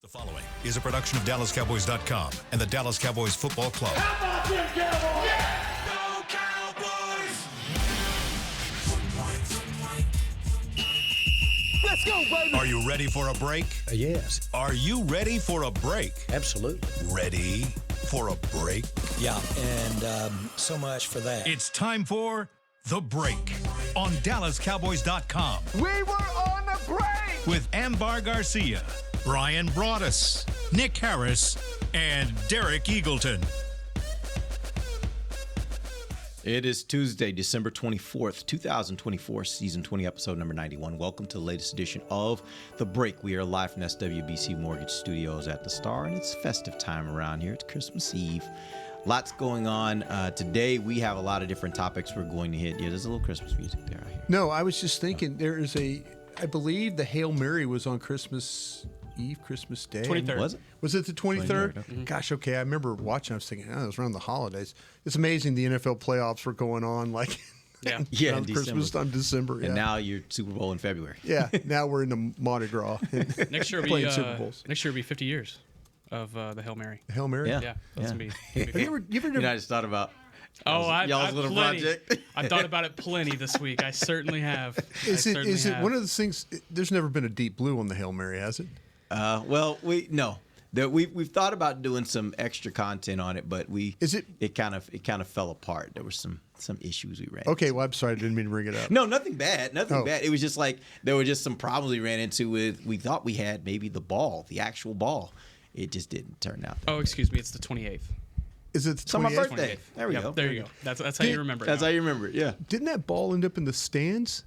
The following is a production of DallasCowboys.com and the Dallas Cowboys Football Club. How about them Cowboys? Yeah! Go Cowboys! Let's go, baby! Are you ready for a break? Yes. Are you ready for a break? Absolutely. Ready for a break? Yeah, and so much for that. It's time for The Break on DallasCowboys.com. We were on the break! With Ambar Garcia, Bryan Broaddus, Nick Harris, and Derek Eagleton. It is Tuesday, December 24th, 2024, season 20, episode number 91. Welcome to the latest edition of The Break. We are live from SWBC Mortgage Studios at the Star, and it's festive time around here. It's Christmas Eve. Lots going on. Today, we have a lot of different topics we're going to hit. Yeah, there's a little Christmas music there, I hear. No, I was just thinking there is I believe the Hail Mary was on Christmas Eve, Christmas Day. 23rd. Was it? Was it the 23rd? Mm-hmm. Gosh, okay. I remember watching. I was thinking, it was around the holidays. It's amazing the NFL playoffs were going on like Yeah, around Christmas time, December. And now you're Super Bowl in February. Yeah, now we're in the Mardi Gras. Next year will playing be Super Bowls. Next year will be 50 years of the Hail Mary. The Hail Mary? Yeah. Yeah, that's gonna be. Have you ever I just thought about I've little plenty. project. I thought about it plenty this week. I certainly have. Is it one of the things? There's never been a deep blue on the Hail Mary, has it? We've thought about doing some extra content on it, but it kind of fell apart. There were some issues we ran Okay, into. well, I'm sorry, I didn't mean to bring it up. No, nothing bad. Nothing Oh. bad. It was just like there were just some problems we ran into with. We thought we had maybe the actual ball. It just didn't turn out. Oh, excuse me. It's the 28th. Is it the It's on my 28th? birthday. There we Yep, go. There you go. That's how you remember it. That's how you remember it. Yeah. Didn't that ball end up in the stands?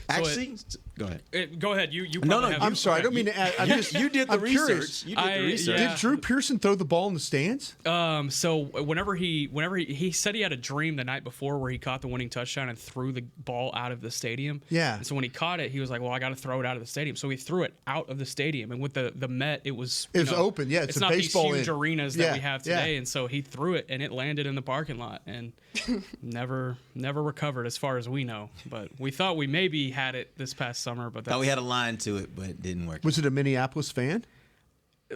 Actually, go ahead. Go ahead. You. No, probably have I'm it. sorry. I Okay. don't mean to add. I'm just, You did the I'm research. curious. You did the research. yeah. Did Drew Pearson throw the ball in the stands? So whenever he said he had a dream the night before where he caught the winning touchdown and threw the ball out of the stadium. Yeah. And so when he caught it, he was like, "Well, I got to throw it out of the stadium." So he threw it out of the stadium, and with the Met, it was open. Yeah, it's a not baseball these huge in. arenas Yeah, that we have today. yeah. And so he threw it, and it landed in the parking lot, and never recovered as far as we know. But we thought we maybe had it this past summer, but Thought we had a line to it, but it didn't work. Was it a Minneapolis fan?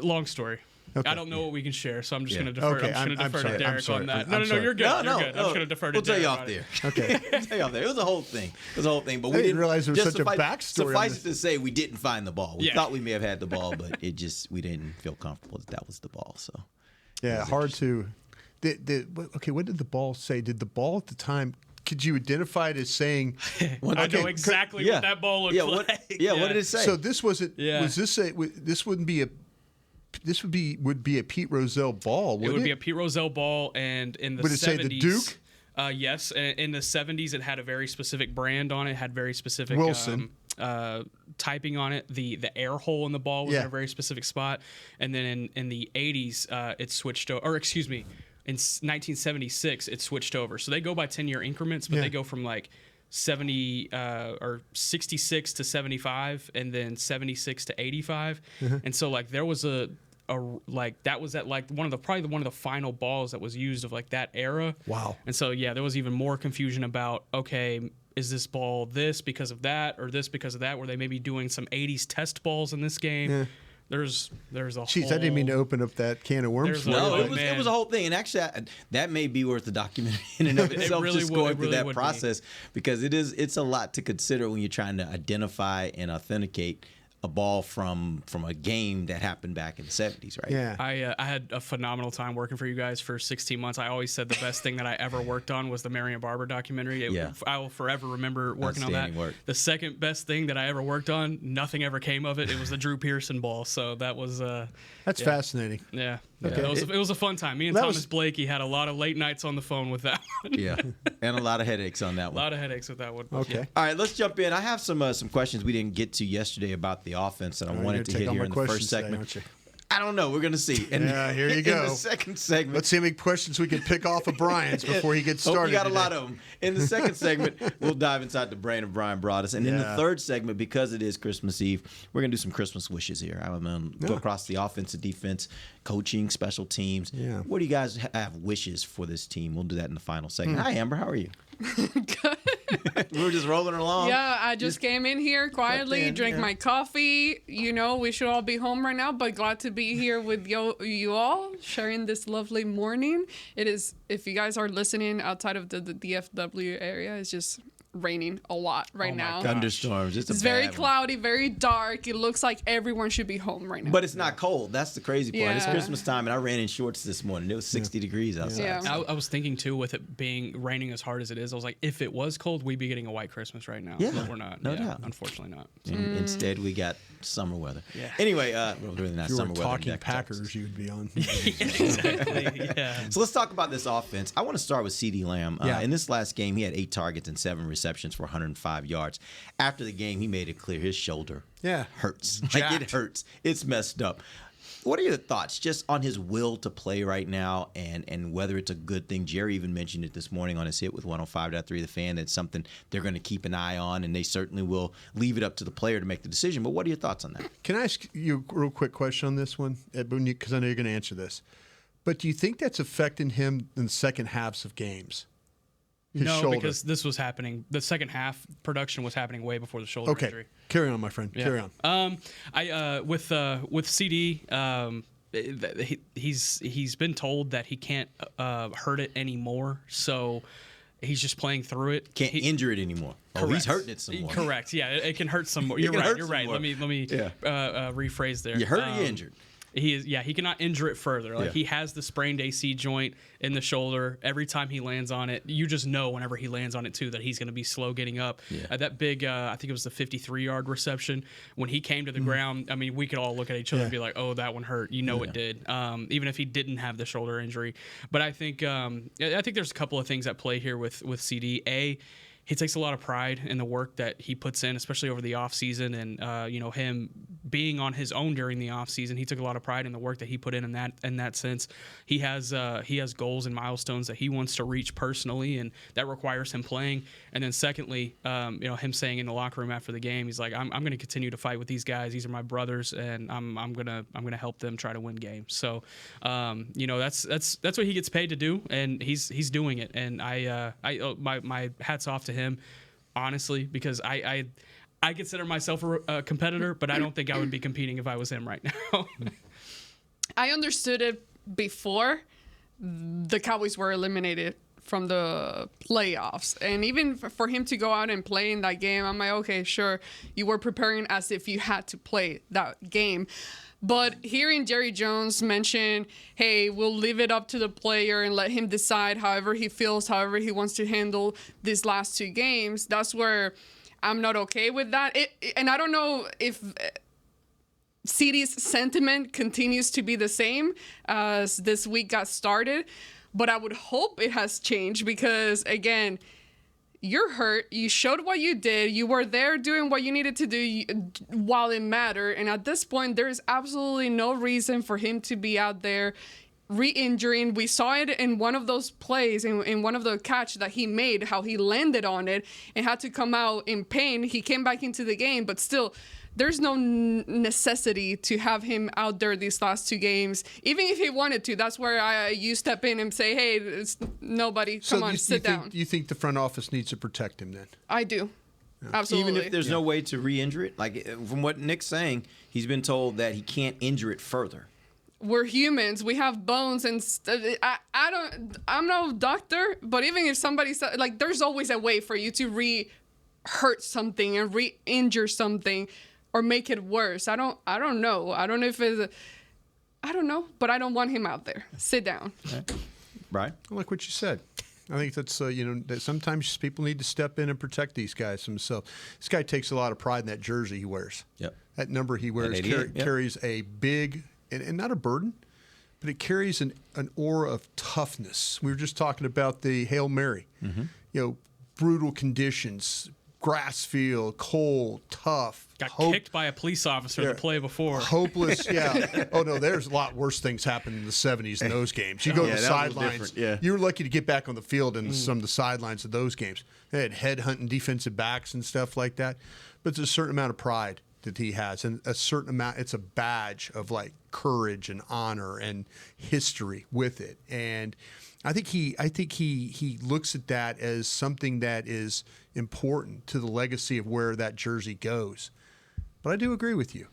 long story. Okay. I don't know what we can share, so I'm just Yeah. going to defer. Okay, I'm just I'm going to defer sorry, to I'm Derek sorry, on that. I'm No, sorry. you're good. No, You're no, good. I'm just going to defer to We'll tell Derek you on off it. there. Okay. We'll tell you off there. It was a whole thing. It was a whole thing. But I didn't realize there was just such a backstory on Suffice this. it to say, we didn't find the ball. We Yeah. thought we may have had the ball, but we didn't feel comfortable that was the ball. So Yeah, hard to. Okay, what did the ball say? Did the ball at the time? Could you identify it as saying? I know exactly what that ball looked like. What did it say? So this wasn't. Yeah. Was this a? This wouldn't be a. This would be a Pete Rozelle ball. It would be a Pete Rozelle ball, and in the Would it 70s, say the Duke? Yes, in the 70s, it had a very specific brand on it. Had very specific Wilson. Typing on it. The air hole in the ball was in Yeah. a very specific spot. And then in the 80s, it switched over. Or excuse me, in 1976, it switched over. So they go by 10-year increments, but Yeah. they go from like 70 or 66 to 75, and then 76 to 85. And so like there was a like that was at like probably one of the final balls that was used of like that era. Wow. And so yeah, there was even more confusion about, okay, is this ball this because of that or this because of that? Were they maybe doing some 80s test balls in this game? Yeah. There's a Jeez, whole, I didn't mean to open up that can of worms. There's for a- you, No, Oh, but- it was a whole thing, and actually, that may be worth the documentary in and of itself. really just would- going it through really that would be. process because it's a lot to consider when you're trying to identify and authenticate a ball from a game that happened back in the 70s, right? Yeah. I had a phenomenal time working for you guys for 16 months. I always said the best thing that I ever worked on was the Marion Barber documentary. Yeah. I will forever remember working on that. Outstanding work. The second best thing that I ever worked on, nothing ever came of it. It was the Drew Pearson ball. So that was That's fascinating. yeah. Okay. It was a fun time. Me and That Thomas was- Blakey had a lot of late nights on the phone with that one. Yeah, and a lot of headaches on that A one. lot of headaches with that one. Okay. All right, let's jump in. I have some questions we didn't get to yesterday about the offense that I You're wanted to gonna take hit all here my in the first questions today, segment. aren't you? I don't know. We're going to see. And Yeah, here you in go. the second segment. Let's see how many questions we can pick off of Brian's before he gets Hope started. you got a today. lot of them. In the second segment, we'll dive inside the brain of Bryan Broaddus. And in the Yeah. third segment, because it is Christmas Eve, we're going to do some Christmas wishes here. I'm going to go across the offensive, defense, coaching, special teams. Yeah. What do you guys have wishes for this team? We'll do that in the final segment. Hi, Amber. How are you? Good. We were just rolling along. Yeah, I just came in here quietly, in, drank yeah. my coffee. You know, we should all be home right now, but glad to be here with you all, sharing this lovely morning. It is, if you guys are listening outside of the DFW area, it's just raining a lot right now. Thunderstorms. It's very bad one. cloudy, very dark. It looks like everyone should be home right now. But it's not cold. That's the crazy part. It's Yeah. Christmas time, and I ran in shorts this morning. It was 60 degrees outside. Yeah. I was thinking too, with it being raining as hard as it is, I was like, if it was cold, we'd be getting a white Christmas right now. Yeah, But we're not. no Yeah, doubt. Unfortunately not. Instead, we got summer weather. Yeah. Anyway, well, really not If you were summer weather. talking in Packers, Texas. you would be on. Exactly. Yeah. So let's talk about this offense. I want to start with CeeDee Lamb. Yeah. In this last game, he had 8 targets and 7 receptions for 105 yards. After the game, he made it clear his shoulder hurts. Like, it Jacked. hurts. It's messed up. What are your thoughts just on his will to play right now and whether it's a good thing? Jerry even mentioned it this morning on his hit with 105.3 The Fan. That's something they're going to keep an eye on, and they certainly will leave it up to the player to make the decision. But what are your thoughts on that? Can I ask you a real quick question on this one, because I know you're going to answer this. But do you think that's affecting him in the second halves of games? His No, shoulder. because this was happening. The second half production was happening way before the shoulder Okay, injury. carry on, my friend. Yeah. Carry on. With CD, he's been told that he can't hurt it anymore, so he's just playing through it. Can't injure it anymore. Oh, he's Correct. hurting it some more. Correct. Yeah, it can hurt some more. It You're can right. hurt You're some right. more. Let me Yeah. rephrase there. You hurt or you injured? He is. Yeah, he cannot injure it further. Like, Yeah. he has the sprained AC joint in the shoulder. Every time he lands on it, you just know whenever he lands on it too that he's going to be slow getting up. Yeah. That big, I think it was the 53-yard reception when he came to the ground. I mean, we could all look at each other and be like, "Oh, that one hurt." You know, it did. Even if he didn't have the shoulder injury. But I think there's a couple of things at play here with CD. He takes a lot of pride in the work that he puts in, especially over the offseason, and him being on his own during the offseason. He took a lot of pride in the work that he put in that sense. He has goals and milestones that he wants to reach personally, and that requires him playing. And then secondly, him saying in the locker room after the game, he's like, I'm going to continue to fight with these guys. These are my brothers, and I'm gonna help them try to win games. So, that's what he gets paid to do, and he's doing it. And my hats off to him, honestly, because I consider myself a competitor, but I don't think I would be competing if I was him right now. I understood it before the Cowboys were eliminated from the playoffs. And even for him to go out and play in that game, I'm like, okay, sure, you were preparing as if you had to play that game. But hearing Jerry Jones mention, hey, we'll leave it up to the player and let him decide however he feels, however he wants to handle these last 2 games, that's where I'm not okay with that. And I don't know if CeeDee's sentiment continues to be the same as this week got started, but I would hope it has changed because, again, you're hurt. You showed what you did. You were there doing what you needed to do while it mattered. And at this point, there's absolutely no reason for him to be out there re-injuring. We saw it in one of those plays, in one of the catch that he made, how he landed on it and had to come out in pain. He came back into the game, but still, there's no necessity to have him out there these last 2 games. Even if he wanted to, that's where you step in and say, hey, it's nobody, come on, sit down. You think the front office needs to protect him then? I do. Absolutely. Even if there's no way to re-injure it? Like, from what Nick's saying, he's been told that he can't injure it further. We're humans. We have bones, and I'm no doctor, but even if somebody said, like, there's always a way for you to re-hurt something and re-injure something or make it worse. I don't know. I don't know if it's I don't know, but I don't want him out there. Sit down. Right? I like what you said. I think that's, that sometimes people need to step in and protect these guys themselves. This guy takes a lot of pride in that jersey he wears. Yep. That number he wears 88, yep. carries a big, and not a burden, but it carries an aura of toughness. We were just talking about the Hail Mary. Mm-hmm. Brutal conditions, grass field, cold, tough. Got kicked by a police officer the play before. Hopeless, yeah. Oh, no, there's a lot worse things happened in the 70s in those games. You go to the sidelines. Yeah. You were lucky to get back on the field in some of the sidelines of those games. They had head-hunting defensive backs and stuff like that. But there's a certain amount of pride that he has, and a certain amount. It's a badge of like courage and honor and history with it. And I think he looks at that as something that is important to the legacy of where that jersey goes. But I do agree with you.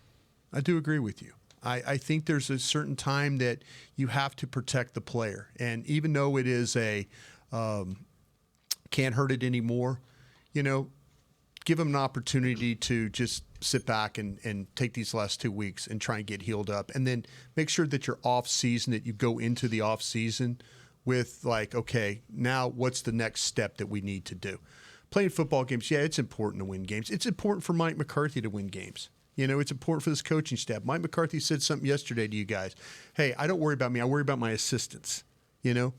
I think there's a certain time that you have to protect the player. And even though it is a can't hurt it anymore, give him an opportunity to just sit back and take these last 2 weeks and try and get healed up. And then make sure that you're off season, that you go into the off season with like, okay, now what's the next step that we need to do? Playing football games, yeah, it's important to win games. It's important for Mike McCarthy to win games. It's important for this coaching staff. Mike McCarthy said something yesterday to you guys. Hey, I don't worry about me. I worry about my assistants.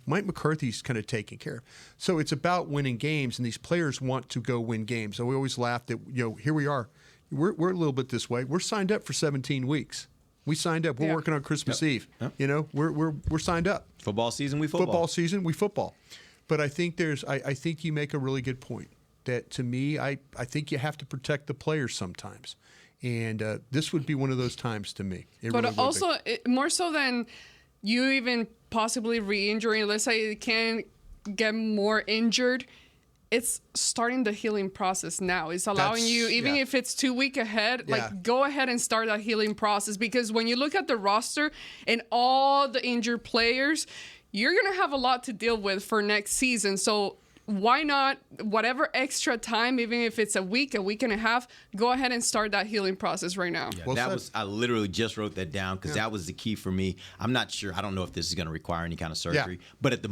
Mike McCarthy's kind of taking care of. So it's about winning games, and these players want to go win games. So we always laugh that, here we are. We're a little bit this way. We're signed up for 17 weeks. We signed up. We're working on Christmas Eve. Yep. We're signed up. Football season, we football. Football season, we football. But I think I think you make a really good point. That to me, I think you have to protect the players sometimes. And this would be one of those times to me. But also, more so than you even possibly re-injuring, let's say you can get more injured, it's starting the healing process now. It's allowing you, even if it's 2 weeks ahead, go ahead and start that healing process. Because when you look at the roster and all the injured players, you're going to have a lot to deal with for next season. So why not, whatever extra time, even if it's a week and a half, go ahead and start that healing process right now. Yeah, I literally just wrote that down because that was the key for me. I'm not sure. I don't know if this is going to require any kind of surgery, but at the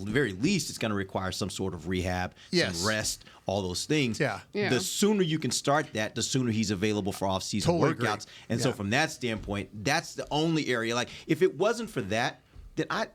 very least, it's going to require some sort of rehab, some rest, all those things. Yeah. The sooner you can start that, the sooner he's available for off-season workouts. And so from that standpoint, that's the only area. Like, if it wasn't for that, then I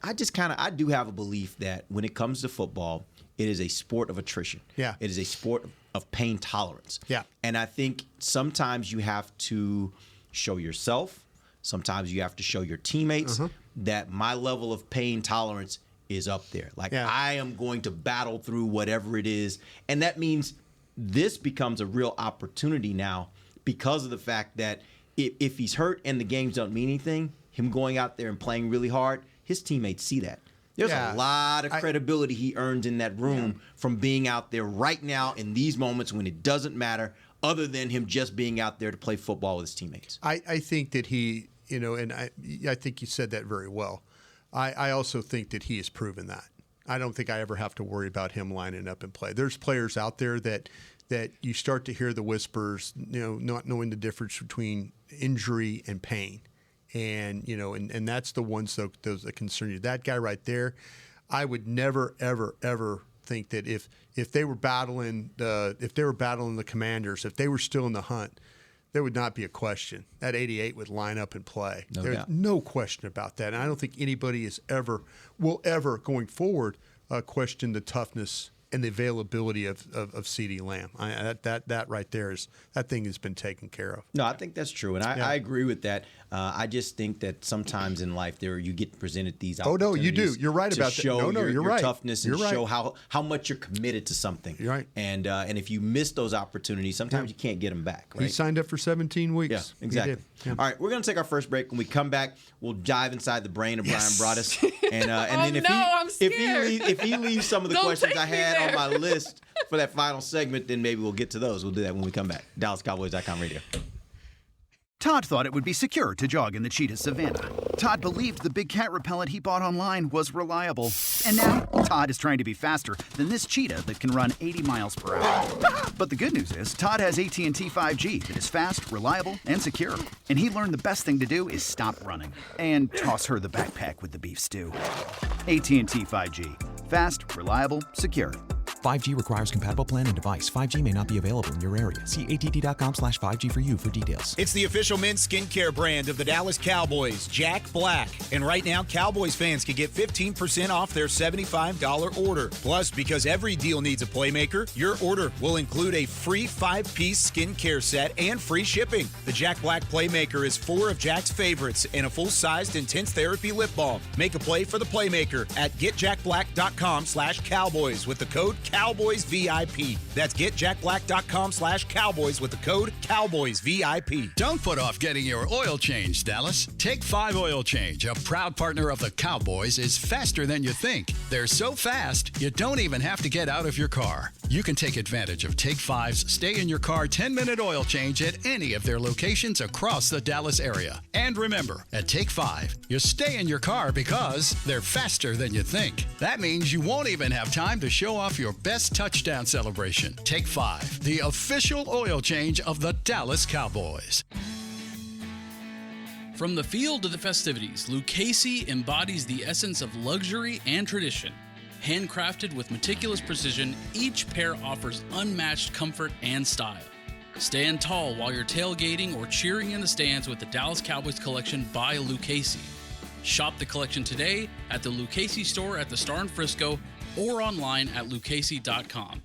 do have a belief that when it comes to football, it is a sport of attrition. Yeah. It is a sport of pain tolerance. Yeah. And I think sometimes you have to show yourself, sometimes you have to show your teammates that my level of pain tolerance is up there. Like, I am going to battle through whatever it is. And that means this becomes a real opportunity now because of the fact that if he's hurt and the games don't mean anything, him going out there and playing really hard, his teammates see that. There's a lot of credibility he earns in that room from being out there right now in these moments when it doesn't matter, other than him just being out there to play football with his teammates. I think that he, and I think you said that very well. I also think that he has proven that. I don't think I ever have to worry about him lining up and play. There's players out there that you start to hear the whispers, not knowing the difference between injury and pain. And and that's the ones those that concern you. That guy right there, I would never, ever, ever think that if they were battling the Commanders, if they were still in the hunt, there would not be a question. That 88 would line up and play. There's no question about that. And I don't think anybody will ever going forward question the toughness and the availability of CeeDee Lamb. That right there that thing has been taken care of. No, I think that's true, and I agree with that. I just think that sometimes in life you get presented these opportunities. Oh no, you do. You're right about that. Show you're your right. toughness and show how much you're committed to something. You're right. And if you miss those opportunities, sometimes you can't get them back. Right? He signed up for 17 weeks. Yeah, exactly. Yeah. All right, we're going to take our first break. When we come back, we'll dive inside the brain of Bryan Broaddus. And then if he leaves some of the questions I had on my list for that final segment, then maybe we'll get to those. We'll do that when we come back. DallasCowboys.com radio. Todd thought it would be secure to jog in the cheetah savanna. Todd believed the big cat repellent he bought online was reliable. And now, Todd is trying to be faster than this cheetah that can run 80 miles per hour. But the good news is, Todd has AT&T 5G that is fast, reliable, and secure. And he learned the best thing to do is stop running and toss her the backpack with the beef stew. AT&T 5G. Fast, reliable, secure. 5G requires compatible plan and device. 5G may not be available in your area. See att.com/5G for you for details. It's the official men's skincare brand of the Dallas Cowboys, Jack Black. And right now, Cowboys fans can get 15% off their $75 order. Plus, because every deal needs a playmaker, your order will include a free 5-piece skincare set and free shipping. The Jack Black Playmaker is 4 of Jack's favorites and a full-sized intense therapy lip balm. Make a play for the playmaker at getjackblack.com/Cowboys with the code Cowboys VIP. That's getjackblack.com/Cowboys with the code Cowboys VIP. Don't put off getting your oil changed, Dallas. Take 5 Oil Change, a proud partner of the Cowboys, is faster than you think. They're so fast, you don't even have to get out of your car. You can take advantage of Take 5's stay-in-your-car 10-minute oil change at any of their locations across the Dallas area. And remember, at Take 5, you stay in your car because they're faster than you think. That means you won't even have time to show off your best touchdown celebration. Take 5, the official oil change of the Dallas Cowboys. From the field to the festivities, Lucchese embodies the essence of luxury and tradition. Handcrafted with meticulous precision, each pair offers unmatched comfort and style. Stand tall while you're tailgating or cheering in the stands with the Dallas Cowboys collection by Lucchese. Shop the collection today at the Lucchese store at the Star in Frisco or online at lucchese.com.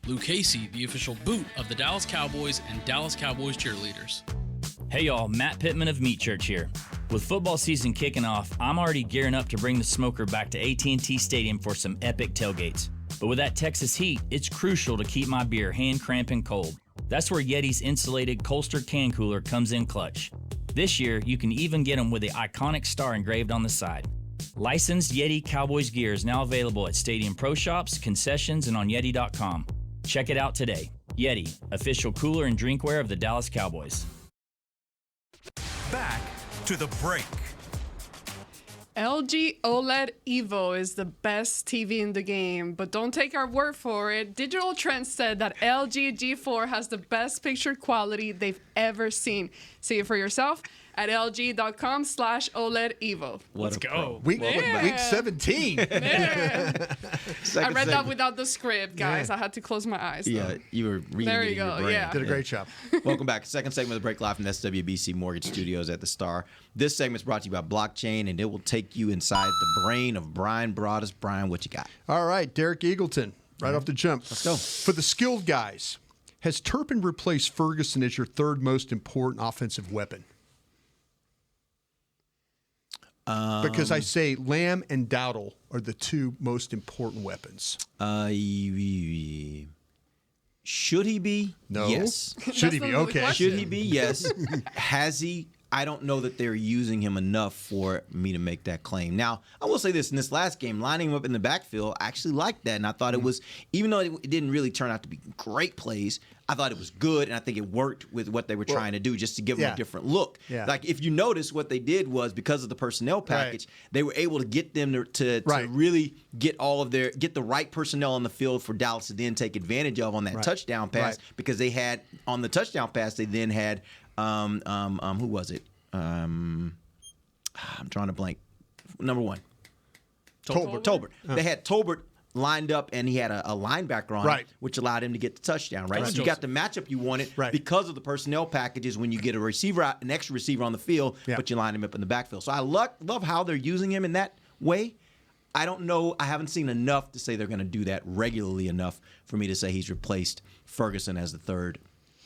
Lucchese, the official boot of the Dallas Cowboys and Dallas Cowboys cheerleaders. Hey y'all, Matt Pittman of Meat Church here. With football season kicking off, I'm already gearing up to bring the smoker back to AT&T Stadium for some epic tailgates. But with that Texas heat, it's crucial to keep my beer hand cramping cold. That's where Yeti's insulated Colster can cooler comes in clutch. This year, you can even get them with the iconic star engraved on the side. Licensed Yeti Cowboys gear is now available at Stadium Pro Shops, concessions, and on Yeti.com. Check it out today. Yeti, official cooler and drinkware of the Dallas Cowboys. Back to the break. LG OLED Evo is the best TV in the game, but don't take our word for it. Digital Trends said that LG G4 has the best picture quality they've ever seen. See it for yourself at lg.com/OLED Evo. Let's go. Week 17. I read that without the script, guys. I had to close my eyes. Yeah, you were reading There it you in your go, brain. yeah. Did a great job. Welcome back. Second segment of the break, live from SWBC Mortgage Studios at the Star. This segment is brought to you by Blockchain, and it will take you inside the brain of Bryan Broaddus. Brian, what you got? All right, Derek Eagleton, right off the jump. Let's go. For the skilled guys, has Turpin replaced Ferguson as your third most important offensive weapon? Because I say Lamb and Dowdle are the two most important weapons. Should he be? No. Yes. Should he be? Okay. Should he be? Yes. Has he? I don't know that they're using him enough for me to make that claim. Now, I will say this. In this last game, lining him up in the backfield, I actually liked that. And I thought it was, even though it didn't really turn out to be great plays, I thought it was good. And I think it worked with what they were trying to do just to give him a different look. Yeah. Like, if you notice, what they did was, because of the personnel package, they were able to get them to really get get the right personnel on the field for Dallas to then take advantage of on that touchdown pass. Because they had, on the touchdown pass, they then had, who was it? I'm drawing a blank. Number one. Tolbert. They had Tolbert lined up, and he had a linebacker on it, which allowed him to get the touchdown, right? So you got the matchup you wanted because of the personnel packages when you get an extra receiver on the field, but you line him up in the backfield. So I love how they're using him in that way. I don't know. I haven't seen enough to say they're going to do that regularly enough for me to say he's replaced Ferguson as the third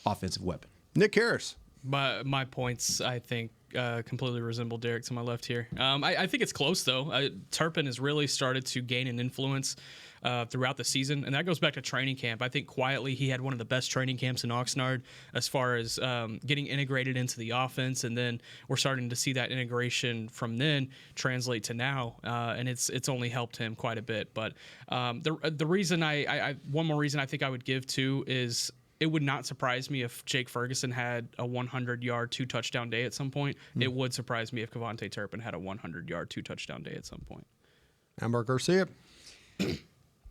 offensive weapon. Nick Harris. My points, I think, completely resemble Derek to my left here. I think it's close, though. Turpin has really started to gain an influence throughout the season, and that goes back to training camp. I think quietly he had one of the best training camps in Oxnard as far as getting integrated into the offense, and then we're starting to see that integration from then translate to now, and it's only helped him quite a bit. But the reason one more reason I think I would give to is, it would not surprise me if Jake Ferguson had a 100-yard, 2-touchdown day at some point. It would surprise me if Kevontae Turpin had a 100-yard, 2-touchdown day at some point. Ambar Garcia.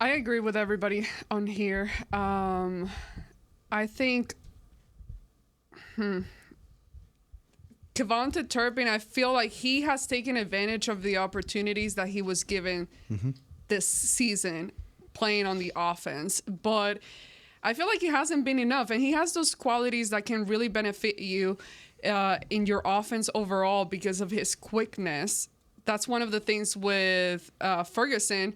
I agree with everybody on here. I think Kevontae Turpin, I feel like he has taken advantage of the opportunities that he was given this season playing on the offense. But I feel like it hasn't been enough, and he has those qualities that can really benefit you in your offense overall because of his quickness. That's one of the things with Ferguson.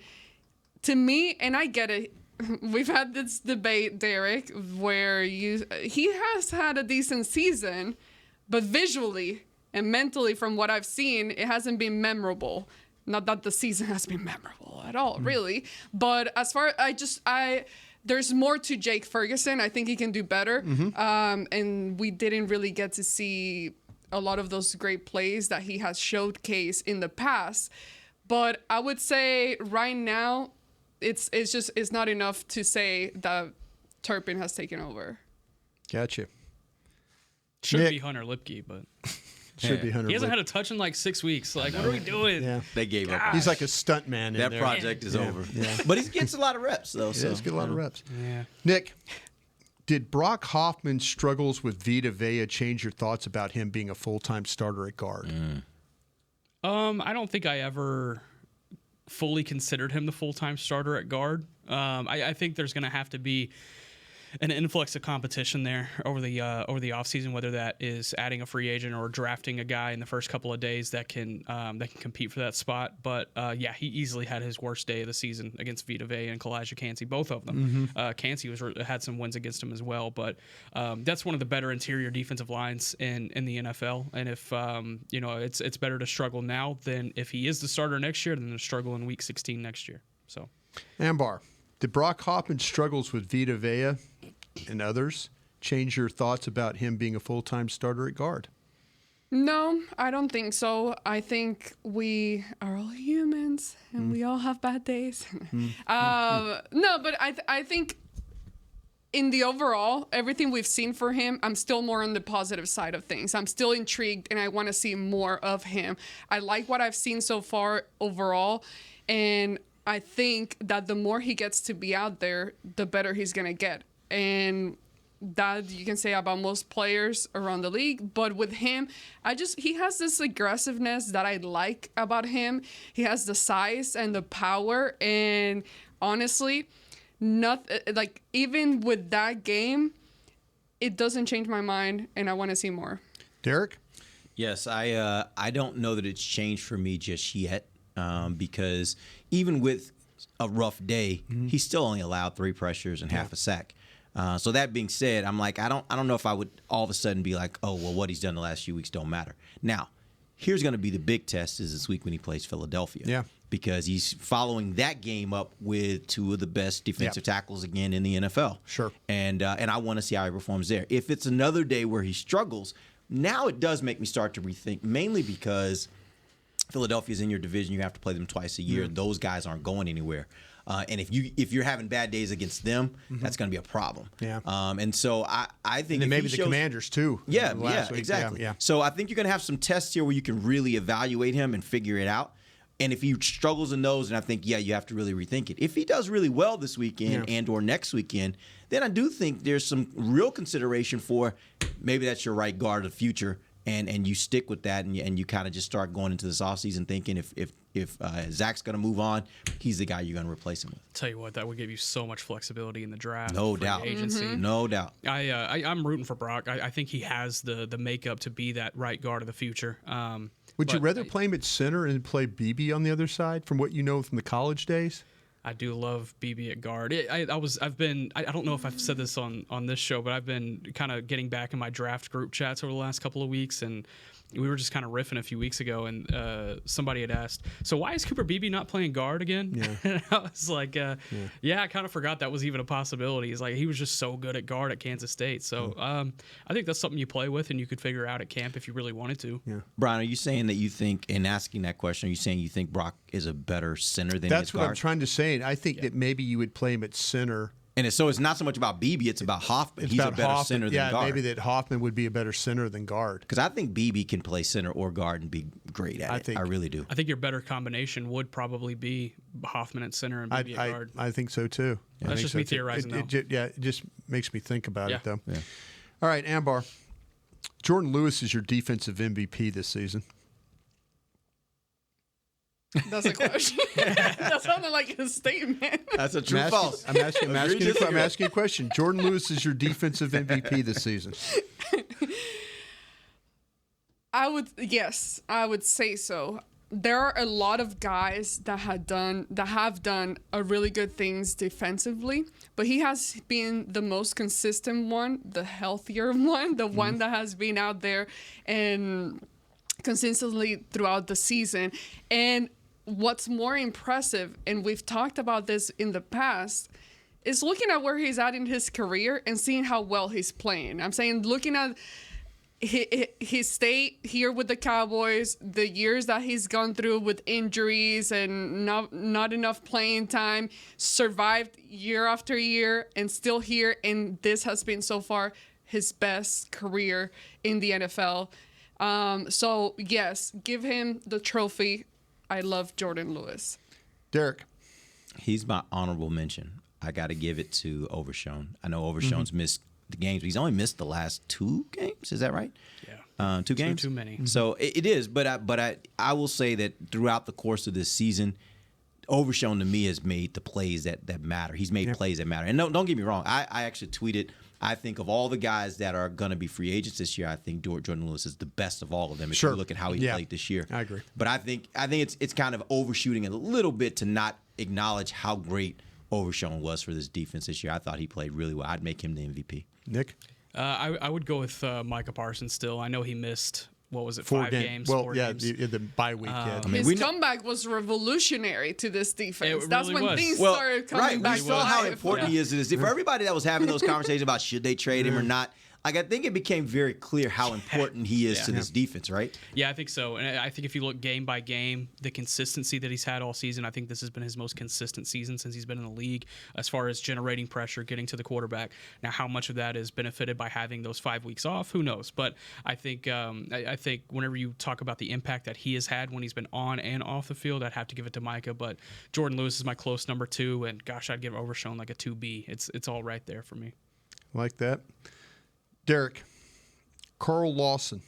To me, and I get it, we've had this debate, Derek, where he has had a decent season, but visually and mentally, from what I've seen, it hasn't been memorable. Not that the season has been memorable at all, really. But as far there's more to Jake Ferguson. I think he can do better. And we didn't really get to see a lot of those great plays that he has showcased in the past. But I would say right now, it's not enough to say that Turpin has taken over. Gotcha. Should be Hunter Lipke, but should be Hunter. He hasn't had a touch in like 6 weeks. Like, what are we doing? Yeah, they gave up. He's like a stunt man. That project is over. Yeah. But he gets a lot of reps though. So he's getting a lot of reps. Yeah. Nick, did Brock Hoffman's struggles with Vita Vea change your thoughts about him being a full-time starter at guard? I don't think I ever fully considered him the full-time starter at guard. I think there's going to have to be an influx of competition there over the offseason, whether that is adding a free agent or drafting a guy in the first couple of days that can compete for that spot. But he easily had his worst day of the season against Vita Vea and Kalijah Cansey, both of them. Cansey had some wins against him as well, but that's one of the better interior defensive lines in the NFL. And if it's better to struggle now than if he is the starter next year than to struggle in Week 16 next year. So, Ambar, did Brock Hoffman's struggles with Vita Vea and others change your thoughts about him being a full-time starter at guard? No, I don't think so. I think we are all humans and we all have bad days. No, but I think in the overall, everything we've seen for him, I'm still more on the positive side of things. I'm still intrigued and I want to see more of him. I like what I've seen so far overall, and I think that the more he gets to be out there, the better he's going to get. And that you can say about most players around the league, but with him, he has this aggressiveness that I like about him. He has the size and the power, and honestly, even with that game, it doesn't change my mind, and I want to see more. Derek? Yes, I don't know that it's changed for me just yet, because even with a rough day, he still only allowed 3 pressures and half a sack. So that being said, I'm like, I don't know if I would all of a sudden be like, oh, well, what he's done the last few weeks don't matter. Now, here's going to be the big test is this week when he plays Philadelphia. Yeah. Because he's following that game up with 2 of the best defensive tackles again in the NFL. Sure. And I want to see how he performs there. If it's another day where he struggles, now it does make me start to rethink, mainly because Philadelphia's in your division. You have to play them twice a year. Those guys aren't going anywhere. And if you're having bad days against them, that's going to be a problem. Yeah. And so I think and maybe the Commanders too. Yeah, exactly. Yeah. So I think you're going to have some tests here where you can really evaluate him and figure it out. And if he struggles in those, and I think, you have to really rethink it. If he does really well this weekend and or next weekend, then I do think there's some real consideration for maybe that's your right guard of the future, and you stick with that, and you kind of just start going into this offseason thinking if Zach's going to move on, he's the guy you're going to replace him with. Tell you what, that would give you so much flexibility in the draft. No doubt. Agency. No doubt. I'm rooting for Brock. I think he has the makeup to be that right guard of the future. Would you rather play him at center and play BB on the other side from what you know from the college days? I do love BB at guard. I don't know if I've said this on this show, but I've been kind of getting back in my draft group chats over the last couple of weeks, and we were just kind of riffing a few weeks ago, and somebody had asked, so why is Cooper Beebe not playing guard again? Yeah. And I was like, I kind of forgot that was even a possibility. He's like, he was just so good at guard at Kansas State. So I think that's something you play with and you could figure out at camp if you really wanted to. Yeah. Brian, are you saying that you think, in asking that question, are you saying you think Brock is a better center than That's he is what guard? I'm trying to say. I think that maybe you would play him at center. And so it's not so much about Beebe, it's about Hoffman. He's a better center than guard. Maybe that Hoffman would be a better center than guard. Because I think Beebe can play center or guard and be great at it. I really do. I think your better combination would probably be Hoffman at center and Beebe at guard. I think so too. That's just me theorizing, though. It just makes me think about it, though. Yeah. All right, Ambar. Jordan Lewis is your defensive MVP this season. That's a question. That sounded like a statement. That's a true false. I'm asking you a question. Jordan Lewis is your defensive MVP this season. I would say so. There are a lot of guys that have done a really good things defensively, but he has been the most consistent one, the healthier one, the one that has been out there and consistently throughout the season. And what's more impressive, and we've talked about this in the past, is looking at where he's at in his career and seeing how well he's playing. I'm saying looking at his stay here with the Cowboys, the years that he's gone through with injuries and not enough playing time, survived year after year and still here, and this has been so far his best career in the NFL. So yes, give him the trophy. I love Jordan Lewis. Derek. He's my honorable mention. I got to give it to Overshown. I know Overshown's missed the games. He's only missed the last 2 games. Is that right? Yeah. 2 games? Too many. So it is, but I will say that throughout the course of this season, Overshown to me has made the plays that matter. He's made plays that matter. And don't get me wrong. I actually tweeted, I think of all the guys that are going to be free agents this year, I think Jordan Lewis is the best of all of them if you look at how he played this year. I agree. But I think it's kind of overshooting it a little bit to not acknowledge how great Overshown was for this defense this year. I thought he played really well. I'd make him the MVP. Nick? I would go with Micah Parsons still. I know he missed, what was it, 4 5 games? Well, 4 yeah, games. the bye week. His comeback was revolutionary to this defense. It That's really when was. things started coming back we saw how alive. important he is to this. For everybody that was having those conversations about should they trade him or not, like I think it became very clear how important he is to this defense, right? Yeah, I think so. And I think if you look game by game, the consistency that he's had all season, I think this has been his most consistent season since he's been in the league as far as generating pressure, getting to the quarterback. Now, how much of that is benefited by having those 5 weeks off, who knows? But I think I think whenever you talk about the impact that he has had when he's been on and off the field, I'd have to give it to Micah. But Jordan Lewis is my close number 2, and gosh, I'd give Overshown like a 2B. It's all right there for me. Like that. Derek, Carl Lawson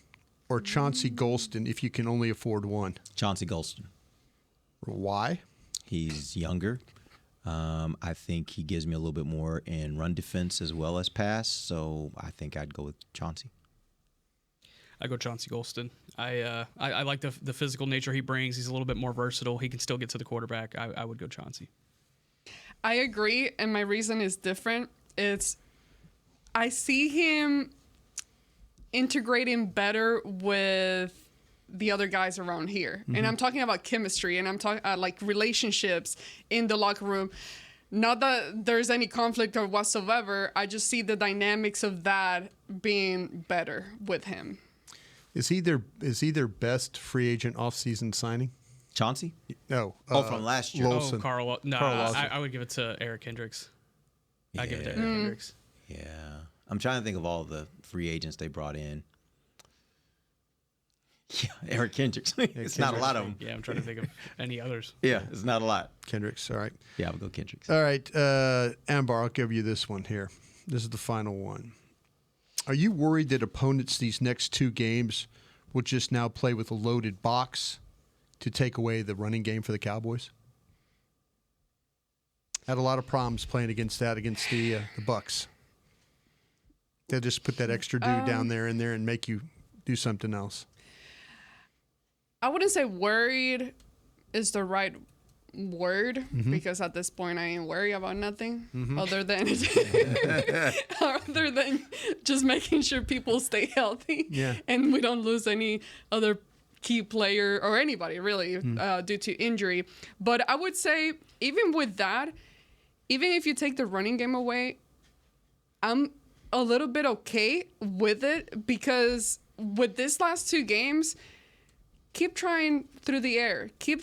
or Chauncey Golston if you can only afford one? Chauncey Golston. Why? He's younger. I think he gives me a little bit more in run defense as well as pass, so I think I'd go with Chauncey. I go Chauncey Golston. I like the physical nature he brings. He's a little bit more versatile. He can still get to the quarterback. I would go Chauncey. I agree, and my reason is different. I see him integrating better with the other guys around here. And I'm talking about chemistry, and I'm talking like relationships in the locker room. Not that there's any conflict or whatsoever. I just see the dynamics of that being better with him. Is he their best free agent offseason signing? Chauncey? No. From last year. Lawson. Carl Lawson. I would give it to Eric Hendricks. Yeah. I'd give it to Eric Hendricks. Yeah. I'm trying to think of all the free agents they brought in. Yeah, Eric Kendricks. It's not a lot of them. Yeah, I'm trying to think of any others. Yeah, it's not a lot. Kendricks, all right. Yeah, I'll go Kendricks. All right, Ambar, I'll give you this one here. This is the final one. Are you worried that opponents these next 2 games will just now play with a loaded box to take away the running game for the Cowboys? Had a lot of problems playing against the Bucks. They'll just put that extra dude down there and make you do something else. I wouldn't say worried is the right word because at this point I ain't worried about nothing other than just making sure people stay healthy and we don't lose any other key player or anybody really due to injury. But I would say even with that, even if you take the running game away, I'm a little bit okay with it because with this last 2 games, keep trying through the air. Keep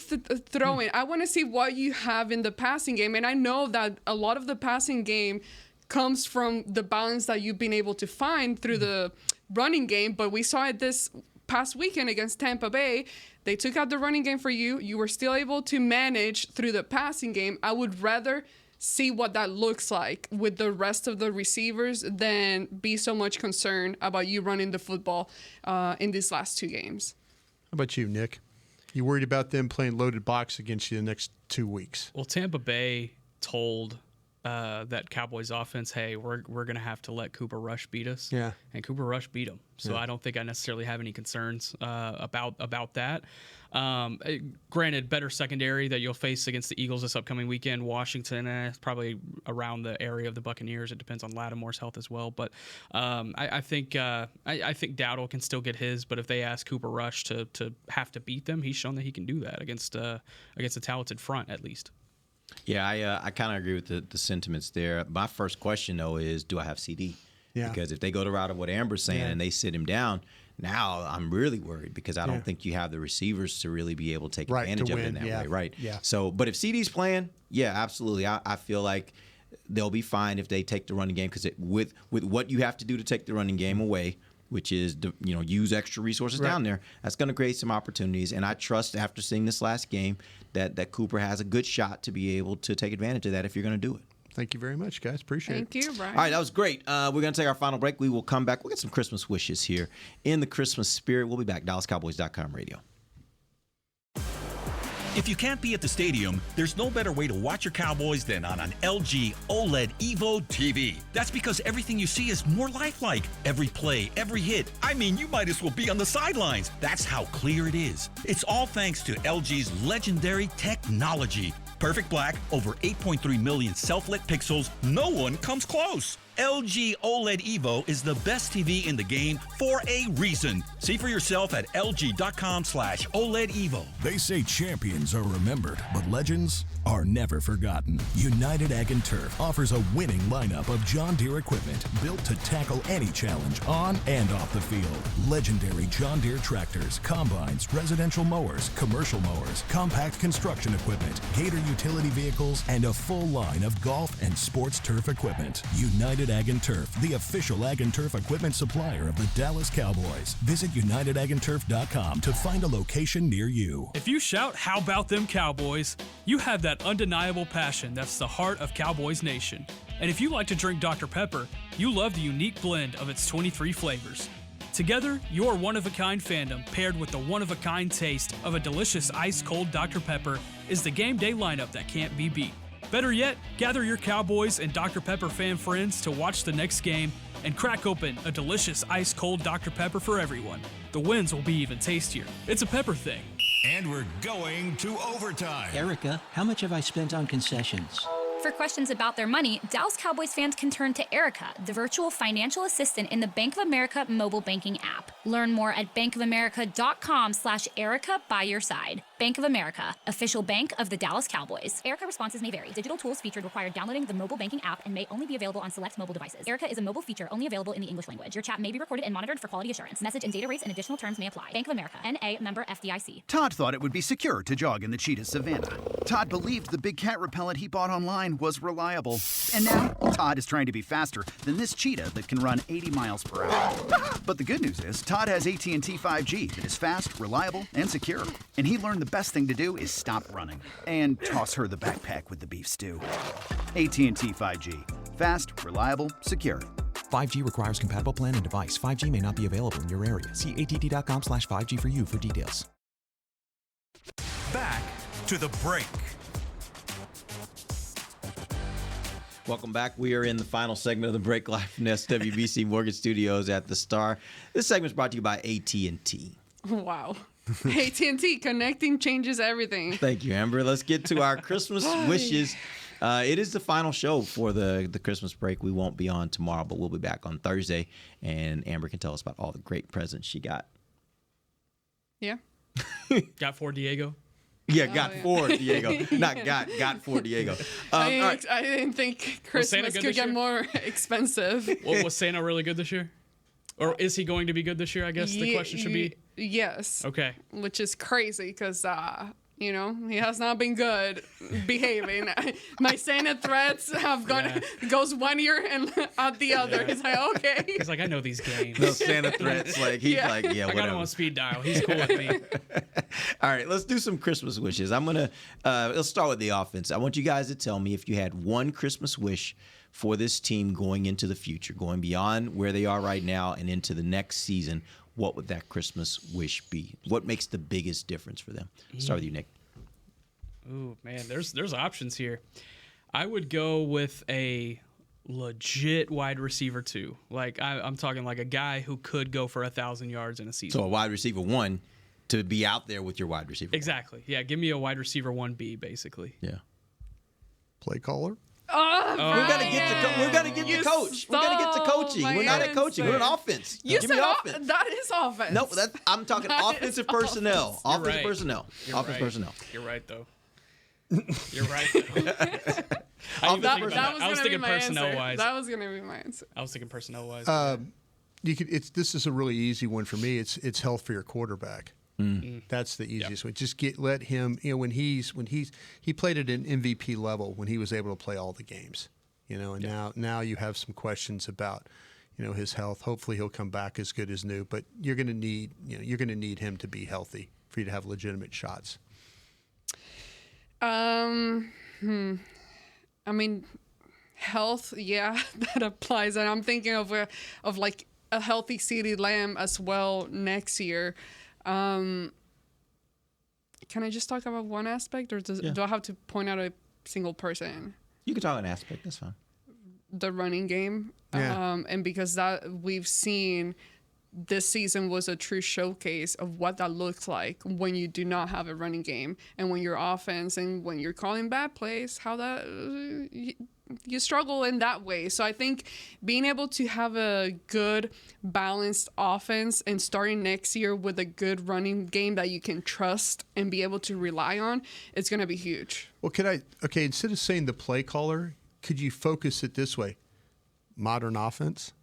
throwing. I want to see what you have in the passing game. And I know that a lot of the passing game comes from the balance that you've been able to find through the running game. But we saw it this past weekend against Tampa Bay. They took out the running game for you. You were still able to manage through the passing game. I would rather see what that looks like with the rest of the receivers than be so much concerned about you running the football in these last 2 games. How about you, Nick? You worried about them playing loaded box against you the next 2 weeks? Well, Tampa Bay told that Cowboys offense, hey, we're going to have to let Cooper Rush beat us. Yeah. And Cooper Rush beat him. So Yeah. I don't think I necessarily have any concerns about that. Granted, better secondary that you'll face against the Eagles this upcoming weekend. Washington, probably around the area of the Buccaneers. It depends on Lattimore's health as well. But I think Dowdle can still get his. But if they ask Cooper Rush to have to beat them, he's shown that he can do that against a talented front at least. Yeah, I kind of agree with the sentiments there. My first question, though, is do I have CD? Yeah. Because if they go the route of what Amber's saying and they sit him down, now I'm really worried because I don't think you have the receivers to really be able to take advantage of it in that way. Right. Yeah. So, but if CD's playing, yeah, absolutely. I feel like they'll be fine if they take the running game because with what you have to do to take the running game away, which is use extra resources down there, that's going to create some opportunities. And I trust after seeing this last game that Cooper has a good shot to be able to take advantage of that if you're going to do it. Thank you very much, guys. Appreciate it. Thank you, Brian. All right, that was great. We're going to take our final break. We will come back. We'll get some Christmas wishes here in the Christmas spirit. We'll be back. DallasCowboys.com radio. If you can't be at the stadium, there's no better way to watch your Cowboys than on an LG OLED Evo TV. That's because everything you see is more lifelike. Every play, every hit. I mean, you might as well be on the sidelines. That's how clear it is. It's all thanks to LG's legendary technology. Perfect black, over 8.3 million self-lit pixels. No one comes close. LG OLED Evo is the best TV in the game for a reason. See for yourself at lg.com/OLED Evo. They say champions are remembered, but legends are never forgotten. United Ag and Turf offers a winning lineup of John Deere equipment built to tackle any challenge on and off the field. Legendary John Deere tractors, combines, residential mowers, commercial mowers, compact construction equipment, Gator utility vehicles, and a full line of golf and sports turf equipment. United Ag and Turf, the official Ag and Turf equipment supplier of the Dallas Cowboys. Visit UnitedAgAndTurf.com to find a location near you. If you shout, "How about them Cowboys?" you have that undeniable passion that's the heart of Cowboys Nation. And if you like to drink Dr. Pepper, you love the unique blend of its 23 flavors. Together, your one-of-a-kind fandom paired with the one-of-a-kind taste of a delicious ice-cold Dr. Pepper is the game day lineup that can't be beat. Better yet, gather your Cowboys and Dr. Pepper fan friends to watch the next game and crack open a delicious ice-cold Dr. Pepper for everyone. The wins will be even tastier. It's a Pepper thing. And we're going to overtime. Erica, how much have I spent on concessions? For questions about their money, Dallas Cowboys fans can turn to Erica, the virtual financial assistant in the Bank of America mobile banking app. Learn more at bankofamerica.com/Erica by your side. Bank of America, official bank of the Dallas Cowboys. Erica responses may vary. Digital tools featured require downloading the mobile banking app and may only be available on select mobile devices. Erica is a mobile feature only available in the English language. Your chat may be recorded and monitored for quality assurance. Message and data rates and additional terms may apply. Bank of America, N.A., member FDIC. Todd thought it would be secure to jog in the cheetah savanna. Todd believed the big cat repellent he bought online was reliable. And now, Todd is trying to be faster than this cheetah that can run 80 miles per hour. But the good news is, Todd has AT&T 5G that is fast, reliable, and secure. And he learned the best thing to do is stop running and toss her the backpack with the beef stew. AT&T 5G. Fast, reliable, secure. 5G requires compatible plan and device. 5G may not be available in your area. See att.com/5G for you for details. Back to the break. Welcome back. We are in the final segment of the break live from SWBC Mortgage Studios at the Star. This segment is brought to you by AT&T. Wow. AT&T, connecting changes everything. Thank you, Amber. Let's get to our Christmas wishes. It is the final show for the Christmas break. We won't be on tomorrow, but we'll be back on Thursday, and Amber can tell us about all the great presents she got. Yeah. Got for Diego. Yeah, for Diego. Not got for Diego. I didn't think Christmas could get more expensive. Well, was Santa really good this year? Or is he going to be good this year, I guess the question should be? Yes. Okay. Which is crazy because, he has not been good behaving. My Santa threats have goes 1 year and out the other. Yeah. It's like, okay. He's like, I know these games. Those Santa threats, he's I whatever. got him on speed dial. He's cool with me. All right, let's do some Christmas wishes. I'm going to, let's start with the offense. I want you guys to tell me if you had one Christmas wish for this team going into the future, going beyond where they are right now and into the next season, what would that Christmas wish be? What makes the biggest difference for them? Start with you, Nick. Ooh, man, there's options here. I would go with a legit wide receiver 2. Like I'm talking like a guy who could go for 1,000 yards in a season. So a wide receiver 1 to be out there with your wide receiver. Exactly. Yeah, give me a wide receiver 1B basically. Yeah. Play caller. Oh, We're gonna get the we're gonna get the coach. We're gonna get to coaching. We're not at coaching. We're in offense. You Give said me offense. that is offense. No, I'm talking offensive personnel. You're Offensive right. personnel. You're Offensive right. personnel. You're right though. You're right. Though. I was thinking personnel wise. That was gonna be my answer. I was thinking personnel wise. This is a really easy one for me. It's health for your quarterback. That's the easiest way. Just let him. When he played at an MVP level when he was able to play all the games. And now you have some questions about his health. Hopefully he'll come back as good as new. But you're going to need him to be healthy for you to have legitimate shots. I mean, health. Yeah, that applies. And I'm thinking of like a healthy CeeDee Lamb as well next year. Can I just talk about one aspect, or do I have to point out a single person? You can talk an aspect. That's fine. The running game. Yeah. And because that we've seen this season was a true showcase of what that looks like when you do not have a running game, and when your offense and when you're calling bad plays, how that you struggle in that way. So I think being able to have a good balanced offense and starting next year with a good running game that you can trust and be able to rely on, it's going to be huge. Well, instead of saying the play caller, could you focus it this way? Modern offense?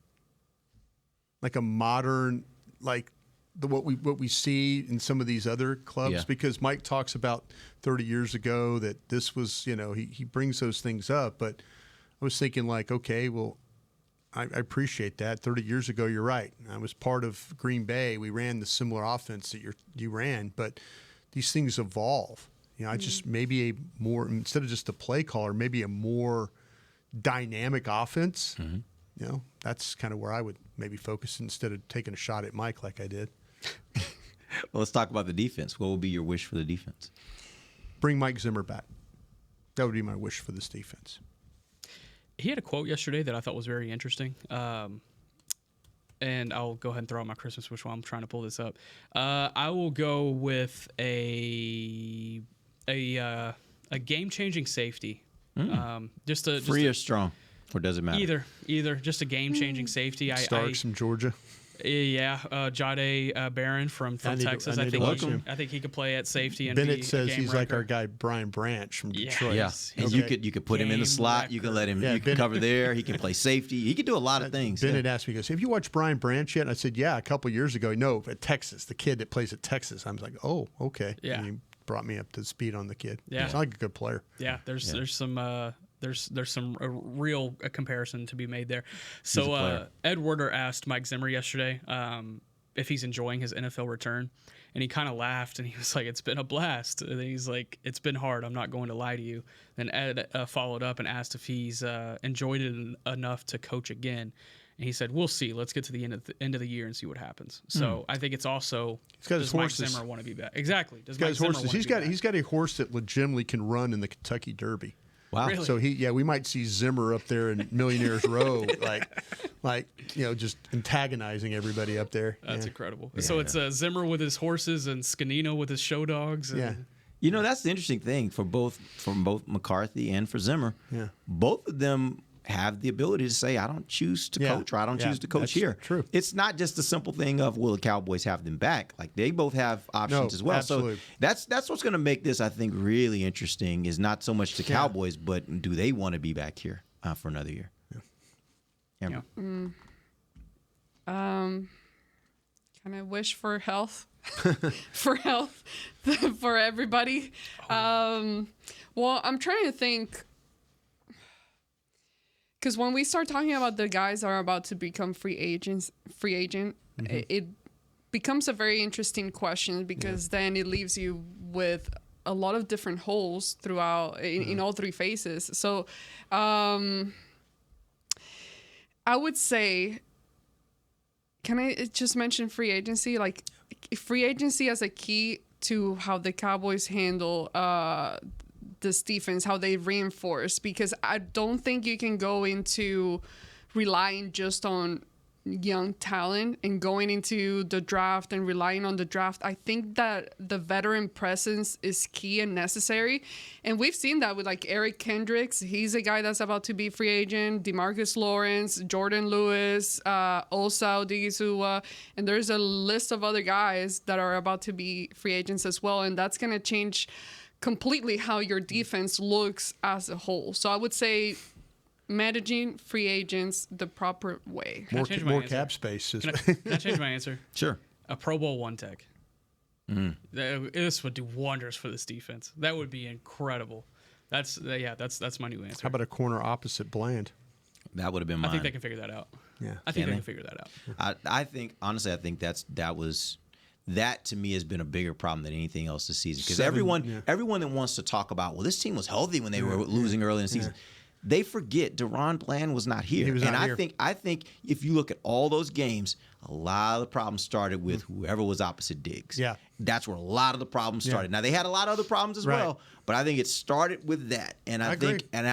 Like a modern, like what we see in some of these other clubs? Yeah. Because Mike talks about 30 years ago that this was, he brings those things up. But I was thinking like, okay, well, I appreciate that. 30 years ago, you're right. I was part of Green Bay. We ran the similar offense that you ran. But these things evolve. I just maybe a more, instead of just a play caller, maybe a more dynamic offense. Mm-hmm. That's kind of where I would maybe focus instead of taking a shot at Mike like I did. Well, let's talk about the defense. What would be your wish for the defense? Bring Mike Zimmer back. That would be my wish for this defense. He had a quote yesterday that I thought was very interesting. And I'll go ahead and throw out my Christmas wish while I'm trying to pull this up. I will go with a game-changing safety. Just free or strong, or does it matter? Either. Just a game-changing safety. Starks from Georgia. Yeah, Jade Barron from Texas. I think he could play at safety. And Bennett be says a game he's wrecker. like our guy Brian Branch from Detroit. Yeah, and you could put him in the slot. You can let him. You can cover there. He can play safety. He can do a lot of things. Bennett asked me, he goes, "Have you watched Brian Branch yet?" And I said, "Yeah, a couple years ago." No, at Texas, the kid that plays at Texas. I was like, "Oh, okay." Yeah. And he brought me up to speed on the kid. Yeah, he's like a good player. Yeah, there's some. There's some real comparison to be made there. So Ed Werder asked Mike Zimmer yesterday if he's enjoying his NFL return, and he kind of laughed and he was like, "It's been a blast." And he's like, "It's been hard. I'm not going to lie to you." Then Ed followed up and asked if he's enjoyed it enough to coach again, and he said, "We'll see. Let's get to the end of the year and see what happens." So I think it's also does Mike Zimmer want to be back? Exactly. Does Mike Zimmer want to be back? He's got a horse that legitimately can run in the Kentucky Derby. Wow. Really? So we might see Zimmer up there in Millionaires Row, just antagonizing everybody up there. That's incredible. Yeah, so it's Zimmer with his horses and Scanino with his show dogs. And, that's the interesting thing from both McCarthy and for Zimmer. Yeah. Both of them have the ability to say, "I don't choose to coach," or "I don't choose to coach here." True. It's not just a simple thing of, will the Cowboys have them back? Like, they both have options as well. Absolutely. So that's what's going to make this, I think, really interesting. Is not so much the Cowboys, but do they want to be back here for another year? Yeah. Can I wish for health? for health for everybody. Well, I'm trying to think. Because when we start talking about the guys that are about to become free agent, it becomes a very interesting question, because then it leaves you with a lot of different holes throughout in all three phases. So I would say, can I just mention free agency? Like, free agency as a key to how the Cowboys handle this defense, how they reinforce, because I don't think you can go into relying just on young talent and going into the draft and relying on the draft. I think that the veteran presence is key and necessary. And we've seen that with like Eric Kendricks. He's a guy that's about to be free agent. DeMarcus Lawrence, Jordan Lewis, Osa Odigizua. And there's a list of other guys that are about to be free agents as well. And that's going to change completely how your defense looks as a whole. So I would say managing free agents the proper way. More cap space. Can I change my answer? Sure. A Pro Bowl one tech. This would do wonders for this defense. That would be incredible. That's my new answer. How about a corner opposite Bland? That would have been mine. I think they can figure that out. Yeah, I think they can figure that out. I think honestly, that to me has been a bigger problem than anything else this season, because everyone that wants to talk about, well, this team was healthy when they were losing early in the season. They forget Deron Bland was not here. I think if you look at all those games, a lot of the problems started with whoever was opposite Diggs. Yeah. That's where a lot of the problems started. Now they had a lot of other problems as well, but I think it started with that. And I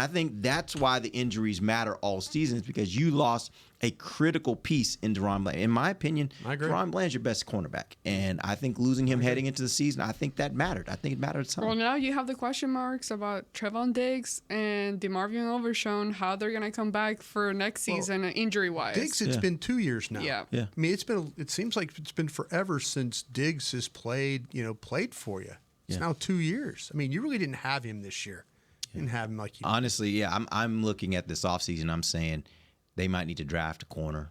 think that's why the injuries matter all season, is because you lost a critical piece in Deron Bland. In my opinion, Deron Bland's your best cornerback. And I think losing him heading into the season, I think that mattered. I think it mattered a ton. Well, now you have the question marks about Trevon Diggs and DeMarvion Overshown, how they're going to come back for next season injury-wise. Diggs, it's been 2 years now. Yeah. I mean, it seems like it's been forever since Diggs has played for you. It's now 2 years. I mean, you really didn't have him this year. You didn't have him like you did. Honestly, I'm looking at this offseason, I'm saying they might need to draft a corner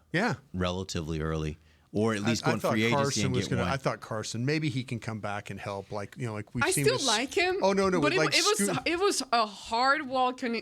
relatively early, or at least go in free agency and get one. I thought Carson, maybe he can come back and help. Like we've seen. I still like him. Oh no, but it was a hard welcome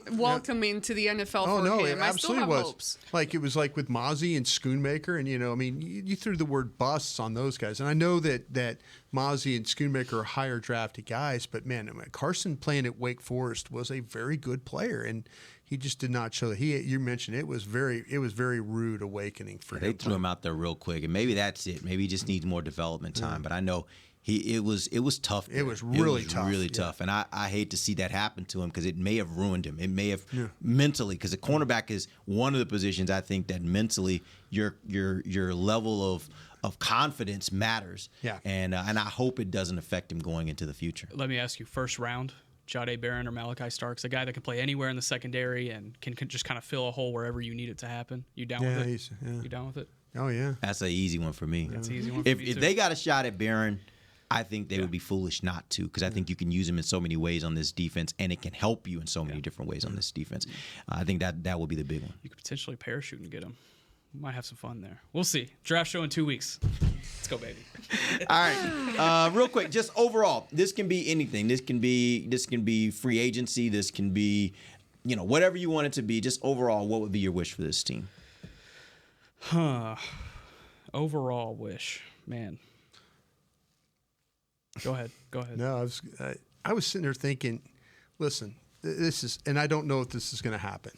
into the NFL for him. It absolutely I still have was. hopes. Like it was like with Mozzie and Schoonmaker, and I mean, you threw the word busts on those guys, and I know that Mozzie and Schoonmaker are higher drafted guys, but man, Carson playing at Wake Forest was a very good player, and he just did not show that. You mentioned it was very rude awakening for him. They threw him out there real quick, and maybe that's it. Maybe he just needs more development time. But I know it was tough. It was really tough. Really tough, and I hate to see that happen to him, because it may have ruined him. It may have mentally, because the cornerback is one of the positions I think that mentally your level of confidence matters. Yeah, and I hope it doesn't affect him going into the future. Let me ask you, first round, Jahdae Barron or Malachi Starks, a guy that can play anywhere in the secondary and can just kind of fill a hole wherever you need it to happen. You down with it? You down with it? Oh, yeah. That's an easy one for me. That's an easy one for me, If they got a shot at Barron, I think they would be foolish not to, because I think you can use him in so many ways on this defense, and it can help you in so many different ways on this defense. I think that would be the big one. You could potentially parachute and get him. Might have some fun there. We'll see. Draft show in 2 weeks. Let's go, baby. All right. Real quick, just overall, this can be anything. This can be free agency. This can be, whatever you want it to be. Just overall, what would be your wish for this team? Overall wish, man. Go ahead. No, I was sitting there thinking, listen, this is, and I don't know if this is going to happen.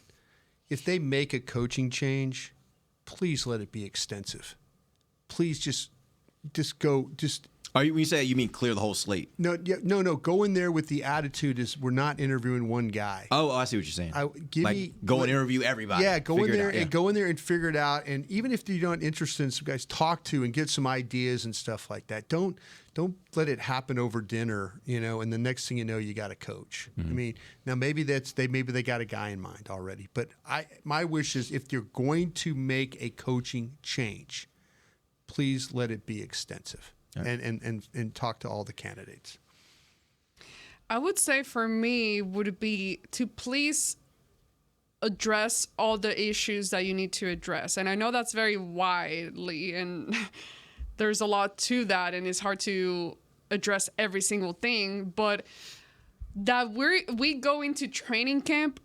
If they make a coaching change, please let it be extensive. Please just go. When you say that, you mean clear the whole slate? No. Go in there with the attitude is we're not interviewing one guy. Oh, I see what you're saying. Go and interview everybody. Yeah, go in there and figure it out. And even if you're not interested in some guys, talk to and get some ideas and stuff like that. Don't let it happen over dinner, and the next thing you know, you got a coach. Mm-hmm. I mean, now maybe they got a guy in mind already. But my wish is, if you're going to make a coaching change, please let it be extensive. Right. And talk to all the candidates. I would say for me would be to please address all the issues that you need to address. And I know that's very widely, and there's a lot to that, and it's hard to address every single thing, but that we go into training camp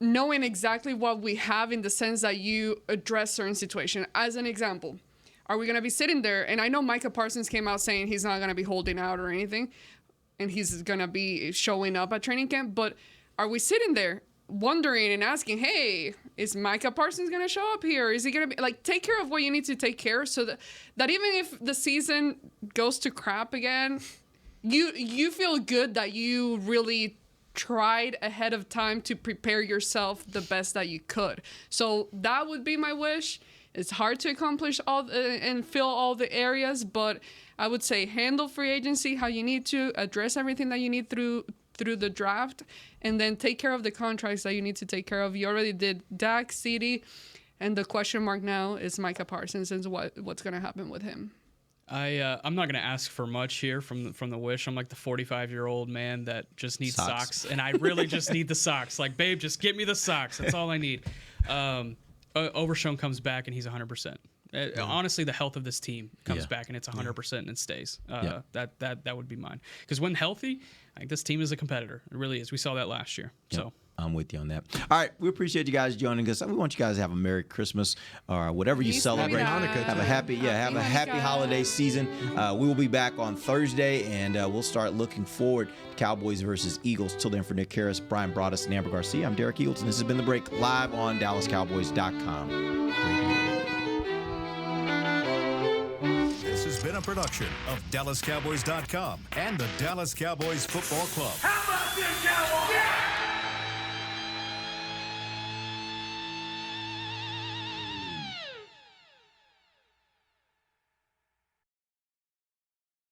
knowing exactly what we have, in the sense that you address certain situation. As an example, are we going to be sitting there? And I know Micah Parsons came out saying he's not going to be holding out or anything, and he's going to be showing up at training camp. But are we sitting there wondering and asking, hey, is Micah Parsons going to show up here? Is he going to be take care of what you need to take care of, so that even if the season goes to crap again, you feel good that you really tried ahead of time to prepare yourself the best that you could. So that would be my wish. It's hard to accomplish and fill all the areas, but I would say handle free agency how you need to, address everything that you need through the draft, and then take care of the contracts that you need to take care of. You already did Dak, CeeDee, and the question mark now is Micah Parsons and what's going to happen with him. I'm not gonna ask for much here from the wish. I'm like the 45-year-old man that just needs socks, and I really just need the socks. Like, babe, just get me the socks. That's all I need. Overshown comes back and he's 100%. Honestly, the health of this team comes back and it's 100% and it stays. That would be mine. Because when healthy, I think this team is a competitor. It really is. We saw that last year. So. I'm with you on that. All right, we appreciate you guys joining us. We want you guys to have a Merry Christmas or whatever you celebrate. Hanukkah. Have a happy holiday season. We will be back on Thursday, and we'll start looking forward to Cowboys versus Eagles. Till then, for Nick Harris, Bryan Broaddus, and Ambar Garcia, I'm Derek Eagleton. This has been The Break, live on DallasCowboys.com. This has been a production of DallasCowboys.com and the Dallas Cowboys Football Club. How about this, Cowboys?